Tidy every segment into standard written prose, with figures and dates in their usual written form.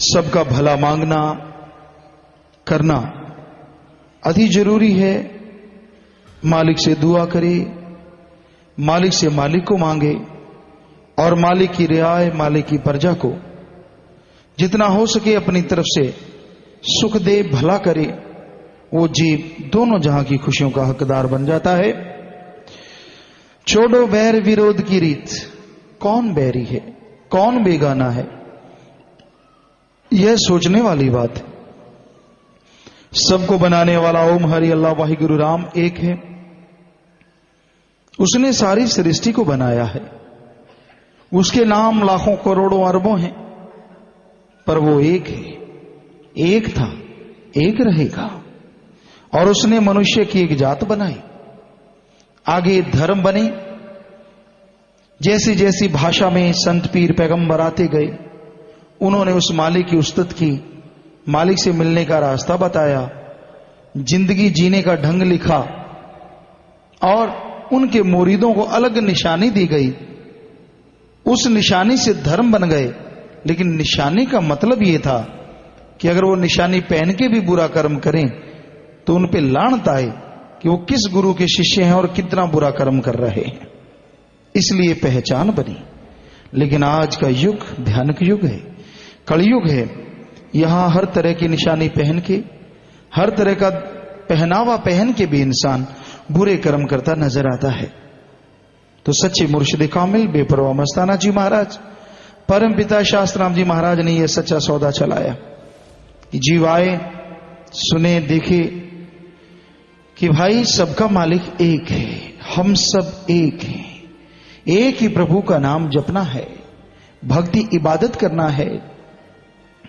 सबका भला मांगना करना अति जरूरी है। मालिक से दुआ करे, मालिक से मालिक को मांगे और मालिक की रियाय, मालिक की प्रजा को जितना हो सके अपनी तरफ से सुख दे, भला करे। वो जीव दोनों जहां की खुशियों का हकदार बन जाता है। छोड़ो बैर विरोध की रीत, कौन बैरी है, कौन बेगाना है, यह सोचने वाली बात है। सबको बनाने वाला ओम हरि अल्लाह वाहिगुरु राम एक है। उसने सारी सृष्टि को बनाया है। उसके नाम लाखों करोड़ों अरबों हैं, पर वो एक है, एक था, एक रहेगा। और उसने मनुष्य की एक जात बनाई, आगे धर्म बने। जैसी जैसी भाषा में संत पीर पैगंबर आते गए, उन्होंने उस मालिक की उस्तत की, मालिक से मिलने का रास्ता बताया, जिंदगी जीने का ढंग लिखा और उनके मुरीदों को अलग निशानी दी गई। उस निशानी से धर्म बन गए। लेकिन निशानी का मतलब यह था कि अगर वो निशानी पहन के भी बुरा कर्म करें तो उन पे लानत आए कि वो किस गुरु के शिष्य हैं और कितना बुरा कर्म कर रहे हैं। इसलिए पहचान बनी। लेकिन आज का युग भयानक युग है, कलयुग है। यहां हर तरह की निशानी पहन के, हर तरह का पहनावा पहन के भी इंसान बुरे कर्म करता नजर आता है। तो सच्चे मुर्शिद कामिल बेपरवाह मस्ताना जी महाराज, परम पिता शास्त्राम जी महाराज ने यह सच्चा सौदा चलाया कि जीव आए, सुने, देखे कि भाई सबका मालिक एक है, हम सब एक हैं। एक ही प्रभु का नाम जपना है, भक्ति इबादत करना है,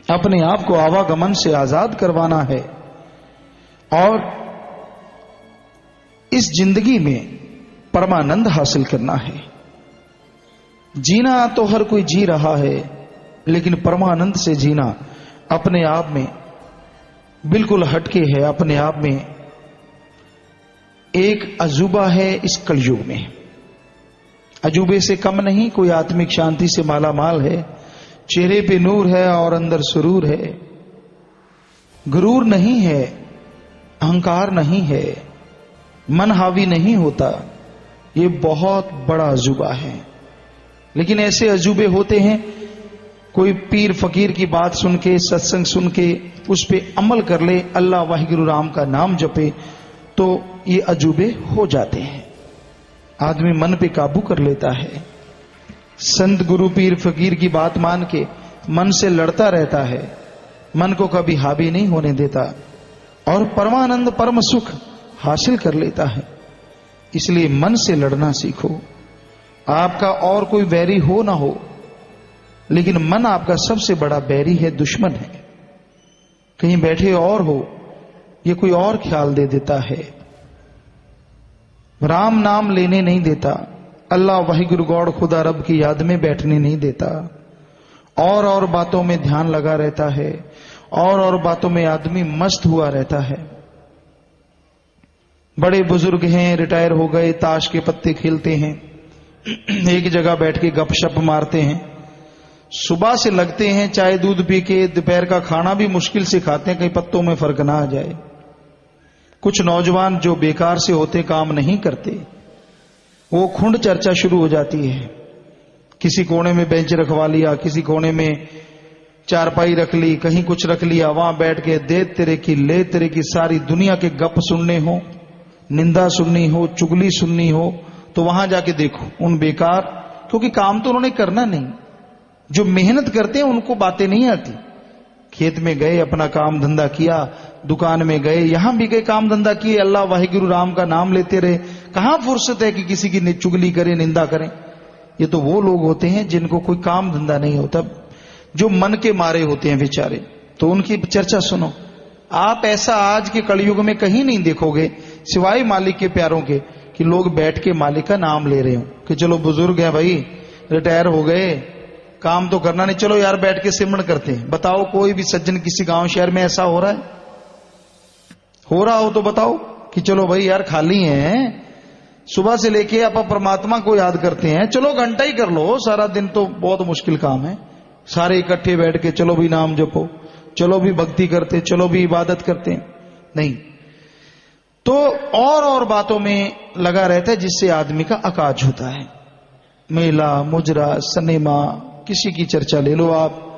अपने आप को आवागमन से आजाद करवाना है और इस जिंदगी में परमानंद हासिल करना है। जीना तो हर कोई जी रहा है, लेकिन परमानंद से जीना अपने आप में बिल्कुल हटके है, अपने आप में एक अजूबा है। इस कलयुग में अजूबे से कम नहीं, कोई आत्मिक शांति से माला माल है, चेहरे पे नूर है और अंदर सुरूर है, गुरूर नहीं है, अहंकार नहीं है, मन हावी नहीं होता। ये बहुत बड़ा अजूबा है। लेकिन ऐसे अजूबे होते हैं, कोई पीर फकीर की बात सुन के, सत्संग सुन के उस पे अमल कर ले, अल्लाह वाहिगुरु राम का नाम जपे, तो ये अजूबे हो जाते हैं। आदमी मन पे काबू कर लेता है। संत गुरु पीर फकीर की बात मान के मन से लड़ता रहता है, मन को कभी हावी नहीं होने देता और परमानंद परम सुख हासिल कर लेता है। इसलिए मन से लड़ना सीखो। आपका और कोई बैरी हो ना हो, लेकिन मन आपका सबसे बड़ा बैरी है, दुश्मन है। कहीं बैठे और हो, ये कोई और ख्याल दे देता है, राम नाम लेने नहीं देता, अल्लाह वाहिगुरु गौड़ खुदा रब की याद में बैठने नहीं देता, और बातों में ध्यान लगा रहता है, और बातों में आदमी मस्त हुआ रहता है। बड़े बुजुर्ग हैं, रिटायर हो गए, ताश के पत्ते खेलते हैं, एक जगह बैठ के गपशप मारते हैं, सुबह से लगते हैं चाय दूध पी के, दोपहर का खाना भी मुश्किल से खाते हैं, कहीं पत्तों में फर्क ना आ जाए। कुछ नौजवान जो बेकार से होते, काम नहीं करते, वो खुंड चर्चा शुरू हो जाती है। किसी कोने में बेंच रखवा लिया, किसी कोने में चारपाई रख ली, कहीं कुछ रख लिया, वहां बैठ के दे तेरे की ले तेरे की सारी दुनिया के गप सुनने हो, निंदा सुननी हो, चुगली सुननी हो, तो वहां जाके देखो उन बेकार, क्योंकि काम तो उन्होंने करना नहीं। जो मेहनत करते हैं उनको बातें नहीं आती। खेत में गए, अपना काम धंधा किया, दुकान में गए, यहां भी गए, काम धंधा किए, अल्लाह वाहिगुरु राम का नाम लेते रहे। कहां फुर्सत है कि किसी की चुगली करें, निंदा करें। ये तो वो लोग होते हैं जिनको कोई काम धंधा नहीं होता, जो मन के मारे होते हैं बेचारे। तो उनकी चर्चा सुनो। आप ऐसा आज के कलयुग में कहीं नहीं देखोगे, सिवाय मालिक के प्यारों के, कि लोग बैठ के मालिक का नाम ले रहे हो कि चलो बुजुर्ग हैं भाई, रिटायर हो गए, काम तो करना नहीं, चलो यार बैठ के सिमरन करते हैं। बताओ कोई भी सज्जन किसी गांव शहर में ऐसा हो रहा है? हो रहा हो तो बताओ कि चलो भाई यार खाली हैं, सुबह से लेके आप परमात्मा को याद करते हैं, चलो घंटा ही कर लो, सारा दिन तो बहुत मुश्किल काम है। सारे इकट्ठे बैठ के चलो भी नाम जपो, चलो भी भक्ति करते, चलो भी इबादत करते, नहीं। तो और बातों में लगा रहता है जिससे आदमी का अकाज होता है। मेला, मुजरा, सिनेमा, किसी की चर्चा ले लो आप,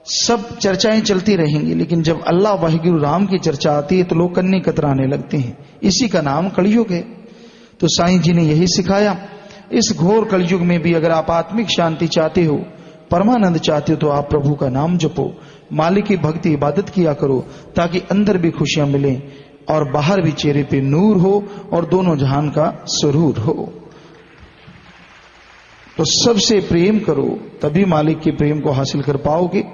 सब चर्चाएं चलती रहेंगी, लेकिन जब अल्लाह वाहिगुरु राम की चर्चा आती है तो लोग कन्नी कतराने लगते हैं। इसी का नाम कलयुग है। तो साईं जी ने यही सिखाया। इस घोर कलयुग में भी अगर आप आत्मिक शांति चाहते हो, परमानंद चाहते हो, तो आप प्रभु का नाम जपो, मालिक की भक्ति इबादत किया करो, ताकि अंदर भी खुशियां मिलें और बाहर भी चेहरे पे नूर हो और दोनों जहान का सुरूर हो। तो सबसे प्रेम करो, तभी मालिक के प्रेम को हासिल कर पाओगे।